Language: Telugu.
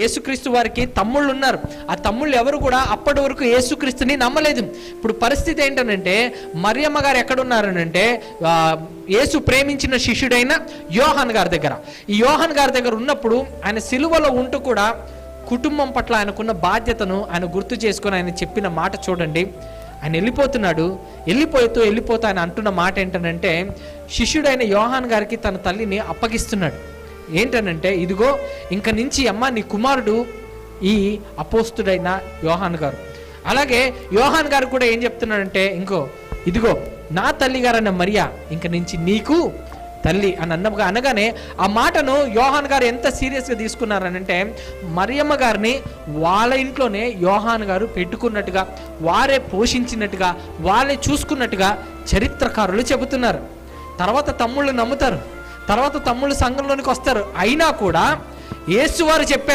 యేసుక్రీస్తు వారికి తమ్ముళ్ళు ఉన్నారు. ఆ తమ్ముళ్ళు ఎవరు కూడా అప్పటి వరకు యేసుక్రీస్తుని నమ్మలేదు. ఇప్పుడు పరిస్థితి ఏంటనంటే మరియమ్మ గారు ఎక్కడున్నారనంటే యేసు ప్రేమించిన శిష్యుడైన యోహాన్ గారి దగ్గర. ఈ యోహాన్ గారి దగ్గర ఉన్నప్పుడు ఆయన సిలువలో ఉంటూ కూడా కుటుంబం పట్ల ఆయనకున్న బాధ్యతను ఆయన గుర్తు చేసుకొని ఆయన చెప్పిన మాట చూడండి. ఆయన వెళ్ళిపోతున్నాడు. వెళ్ళిపోతూ ఆయన అంటున్న మాట ఏంటనంటే శిష్యుడైన యోహాన్ గారికి తన తల్లిని అప్పగిస్తున్నాడు. ఏంటనంటే ఇదిగో ఇంక నుంచి అమ్మ నీ కుమారుడు ఈ అపోస్తుడైన యోహాన్ గారు. అలాగే యోహాన్ గారు కూడా ఏం చెప్తున్నాడంటే ఇదిగో నా తల్లి గారన్న మరియా ఇంక నుంచి నీకు తల్లి అని అనగానే ఆ మాటను యోహాన్ గారు ఎంత సీరియస్గా తీసుకున్నారనంటే మరియమ్మ గారిని వాళ్ళ ఇంట్లోనే యోహాన్ గారు పెట్టుకున్నట్టుగా, వారే పోషించినట్టుగా, వాళ్ళే చూసుకున్నట్టుగా చరిత్రకారులు చెబుతున్నారు. తర్వాత తమ్ముళ్ళు నమ్ముతారు, తర్వాత తమ్ముళ్ళు సంఘంలోనికి వస్తారు. అయినా కూడా యేసు వారు చెప్పారు